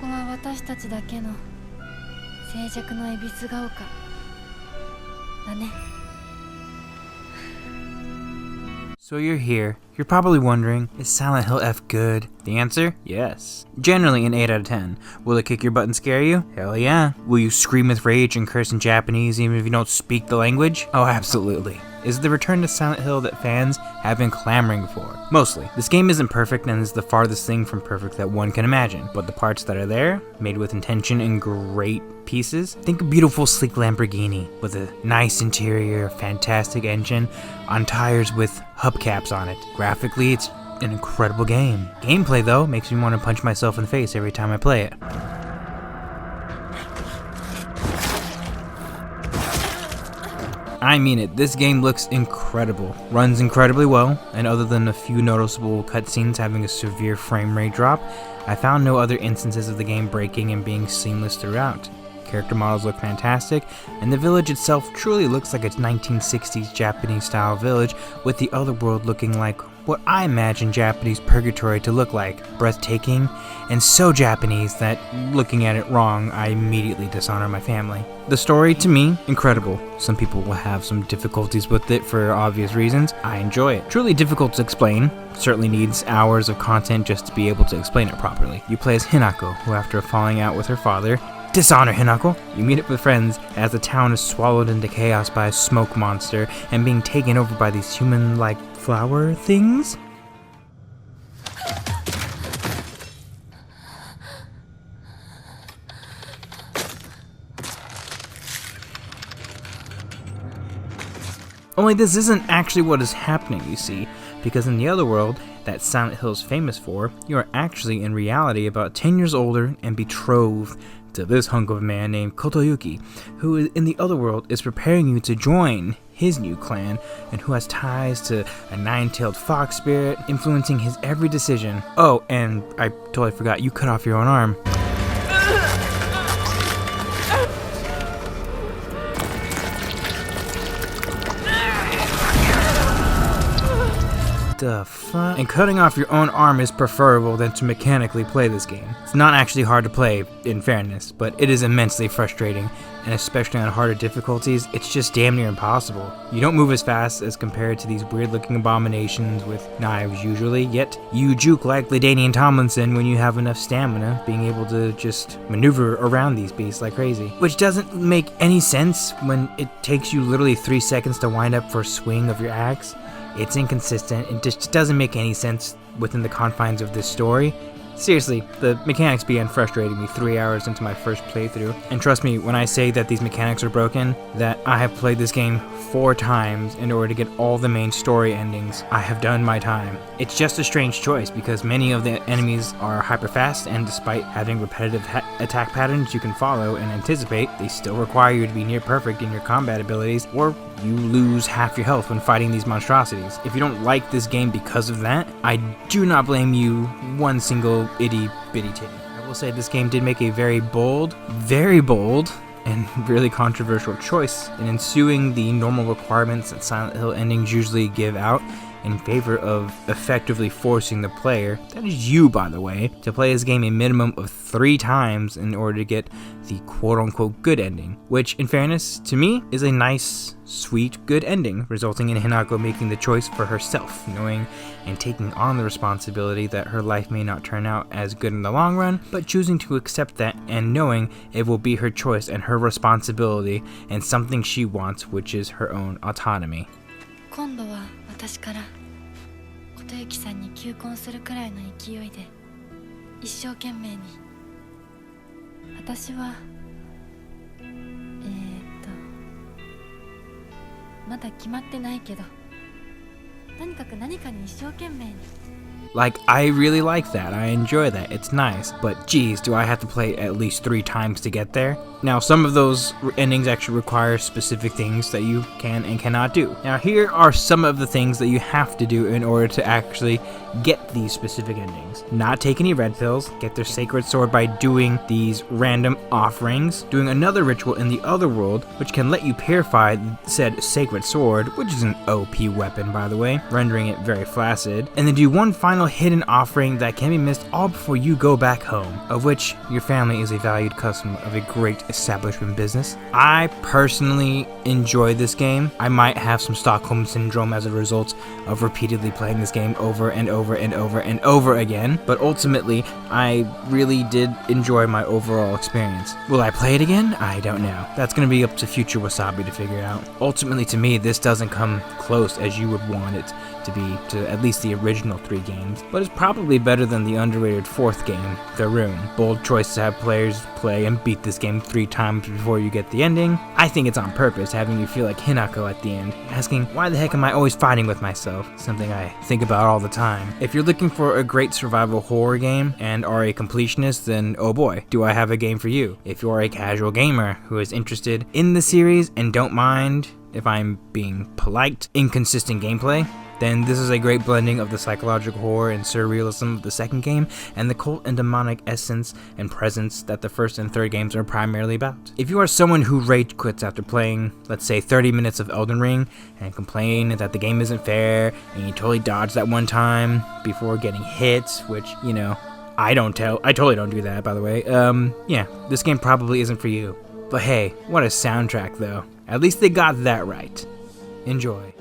こは私たちだけの静寂の恵比寿ヶ丘だね。 So you're here. You're probably wondering, is Silent Hill F good? The answer? Yes. Generally an 8 out of 10. Will it kick your butt and scare you? Hell yeah. Will you scream with rage and curse in Japanese even if you don't speak the language? Oh, absolutely. Is the return to Silent Hill that fans have been clamoring for. Mostly. This game isn't perfect and is the farthest thing from perfect that one can imagine, but the parts that are there, made with intention and great pieces, think a beautiful sleek Lamborghini with a nice interior, fantastic engine, on tires with hubcaps on it. Graphically, it's an incredible game. Gameplay though makes me want to punch myself in the face every time I play it. I mean it, this game looks incredible, runs incredibly well, and other than a few noticeable cutscenes having a severe frame rate drop, I found no other instances of the game breaking and being seamless throughout. Character models look fantastic, and the village itself truly looks like a 1960s Japanese style village, with the other world looking like what I imagine Japanese purgatory to look like. Breathtaking, and so Japanese that, looking at it wrong, I immediately dishonor my family. The story, to me, incredible. Some people will have some difficulties with it for obvious reasons. I enjoy it. Truly difficult to explain. Certainly needs hours of content just to be able to explain it properly. You play as Hinako, who after falling out with her father, dishonor Hinako! You meet up with friends as the town is swallowed into chaos by a smoke monster and being taken over by these human-like flower things? Only this isn't actually what is happening, you see, because in the other world that Silent Hill is famous for, you are actually in reality about 10 years older and betrothed to this hunk of a man named Kotoyuki, who in the other world is preparing you to join his new clan, and who has ties to a nine-tailed fox spirit, influencing his every decision. Oh, and I totally forgot, you cut off your own arm. The fuck? And cutting off your own arm is preferable than to mechanically play this game. It's not actually hard to play, in fairness, but it is immensely frustrating, and especially on harder difficulties, it's just damn near impossible. You don't move as fast as compared to these weird looking abominations with knives usually, yet you juke like LaDainian Tomlinson when you have enough stamina, being able to just maneuver around these beasts like crazy. Which doesn't make any sense when it takes you literally 3 seconds to wind up for a swing of your axe. It's inconsistent, it just doesn't make any sense within the confines of this story. Seriously, the mechanics began frustrating me 3 hours into my first playthrough, and trust me when I say that these mechanics are broken, that I have played this game 4 times in order to get all the main story endings. I have done my time. It's just a strange choice because many of the enemies are hyper fast, and despite having repetitive attack patterns you can follow and anticipate, they still require you to be near perfect in your combat abilities, or you lose half your health when fighting these monstrosities. If you don't like this game because of that, I do not blame you one single itty bitty titty. I will say this game did make a very bold, and really controversial choice in ensuing the normal requirements that Silent Hill endings usually give out in favor of effectively forcing the player, that is you by the way, to play this game a minimum of 3 times in order to get the quote-unquote good ending, which in fairness to me is a nice, sweet, good ending, resulting in Hinako making the choice for herself, knowing and taking on the responsibility that her life may not turn out as good in the long run, but choosing to accept that and knowing it will be her choice and her responsibility and something she wants, which is her own autonomy. 今度は私から琴幸さんに求婚するくらいの勢いで一生懸命に。私はまだ決まってないけど、とにかく何かに一生懸命に。 Like, I really like that, I enjoy that, it's nice, but geez, do I have to play at least 3 times to get there? Now, some of those endings actually require specific things that you can and cannot do. Now, here are some of the things that you have to do in order to actually get these specific endings. Not take any red pills, get their sacred sword by doing these random offerings, doing another ritual in the other world, which can let you purify said sacred sword, which is an OP weapon by the way, rendering it very flaccid, and then do one final final hidden offering that can be missed all before you go back home, of which your family is a valued customer of a great establishment business. I personally enjoy this game. I might have some Stockholm Syndrome as a result of repeatedly playing this game over and over and over and over again, but ultimately, I really did enjoy my overall experience. Will I play it again? I don't know. That's going to be up to future Wasabi to figure out. Ultimately, to me, this doesn't come close as you would want it to be to at least the original 3 games, but it's probably better than the underrated 4th game, The Rune. Bold choice to have players play and beat this game 3 times before you get the ending. I think it's on purpose, having you feel like Hinako at the end, asking, why the heck am I always fighting with myself? Something I think about all the time. If you're looking for a great survival horror game and are a completionist, then oh boy, do I have a game for you. If you are a casual gamer who is interested in the series and don't mind, if I'm being polite, inconsistent gameplay, then this is a great blending of the psychological horror and surrealism of the 2nd game and the cult and demonic essence and presence that the 1st and 3rd games are primarily about. If you are someone who rage quits after playing, let's say 30 minutes of Elden Ring and complain that the game isn't fair and you totally dodged that one time before getting hit, which, you know, I totally don't do that, by the way. Yeah, this game probably isn't for you. But hey, what a soundtrack though. At least they got that right. Enjoy.